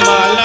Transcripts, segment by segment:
પાને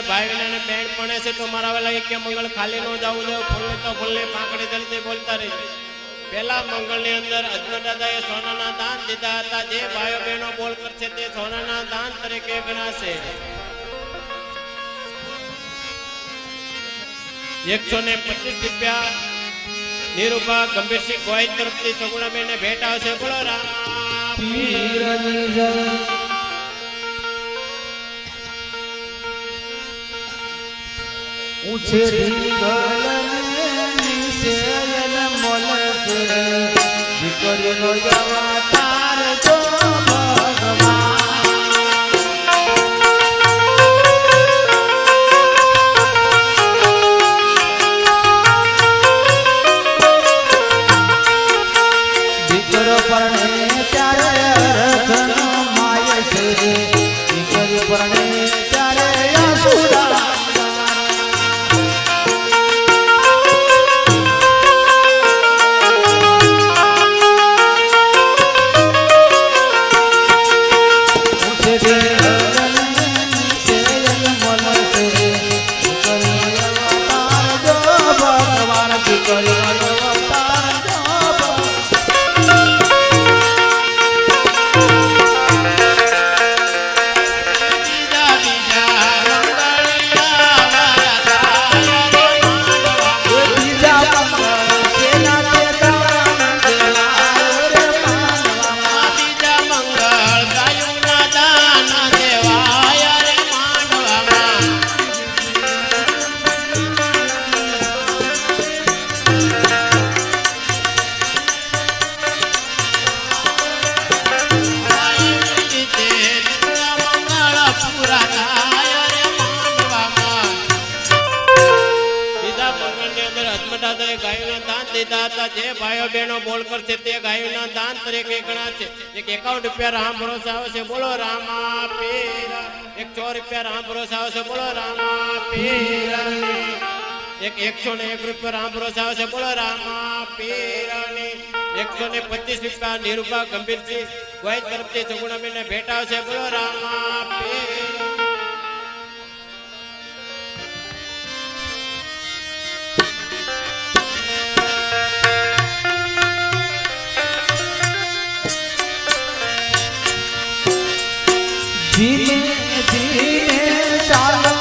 ભાઈ ને બેન પડે છે તો મારા વાલા કે મંગળ ખાલી નો જાવું જોઈએ ફૂલ તો ફૂલની પાંખડી જલ્દી બોલતા રહી પહેલા મંગળ ની અંદર અજમલ દાદાએ સોનાના દાન દીધા હતા જે ભાઈઓ બહેનો બોલ કરશે તે સોનાના દાન તરીકે ગણાશે 125 રૂપિયા નિરૂપા ગંભીરસિંહ ગોહિલ તરફથી સગુણાબેન ને ભેટ આવશે બોલો રામ પીરની જય ऊंचे ढींगलने सेयन मोलते जिकरियो अवतार जो भगवान जिकरो परणे त्यारे रतन माय से जिकरो परणे त्यारे असुरा જે ભાઈઓ બહેનો બોલ કરશે તે ગાયોના દાન તરીકે ગણાશે એક 51 રૂપિયા રામ ભરોસા આવશે બોલો રામા પીર 100 રૂપિયા રામ ભરોસા આવશે બોલો રામા પીર એક 101 રૂપિયા રામ ભરોસા આવશે બોલો રામા પીર 125 રૂપિયા નિરૂપા ગંભીરસિંહ ગોહિલ તરફથી સગુણાબેન ને ભેટ આવશે બોલો રામા પીર धीमे धीमे चालो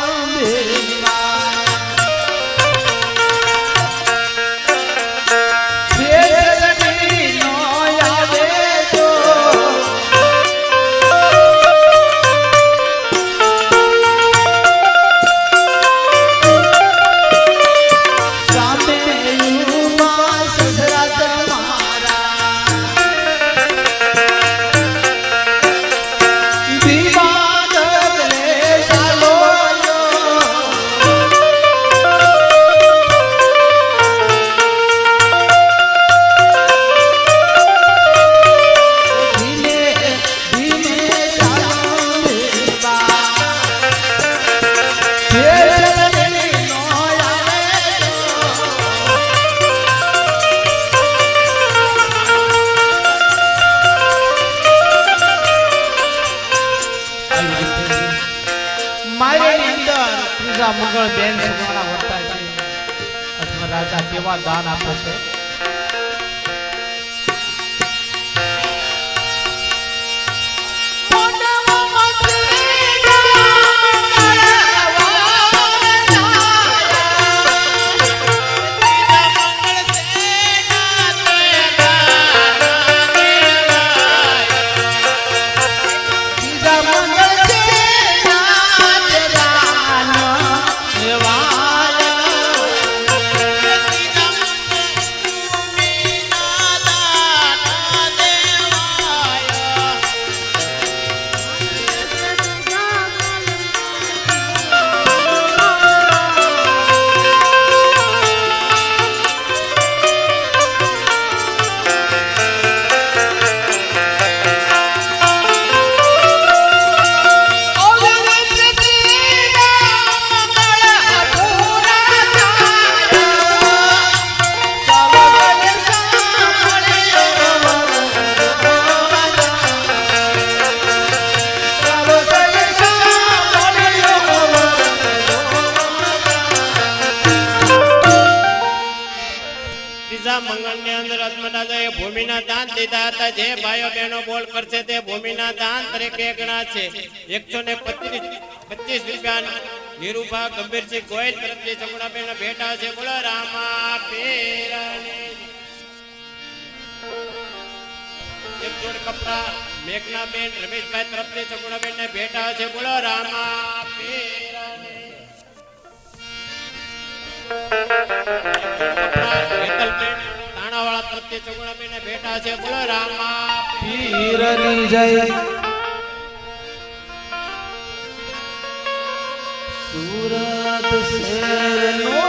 મંગળ બેન સગુણા વર્તા છે અજમલ રાજા કેવા દાન આપે છે અસમત રાજાએ ભૂમિના દાન દીધા હતા. જે ભાઈઓ બહેનો બોલ કરશે તે ભૂમિના દાન તરીકે ગણાશે. 125 રૂપિયા નીરુભા ગંભીરસિંહ ગોયલ તરફથી ચકુડાબેન ભેટા છે. બોલો રામા પીરની. એક જોડ કપડા મેઘનાબેન રમેશભાઈ તરફથી ચકુડાબેન ને ભેટા છે. બોલો રામા પીરની. હેતલબેન તાણાવાળા તરફથી ચકુડાબેન ને ભેટા છે. બોલો રામા પીરની જય. સુરત શહેરનો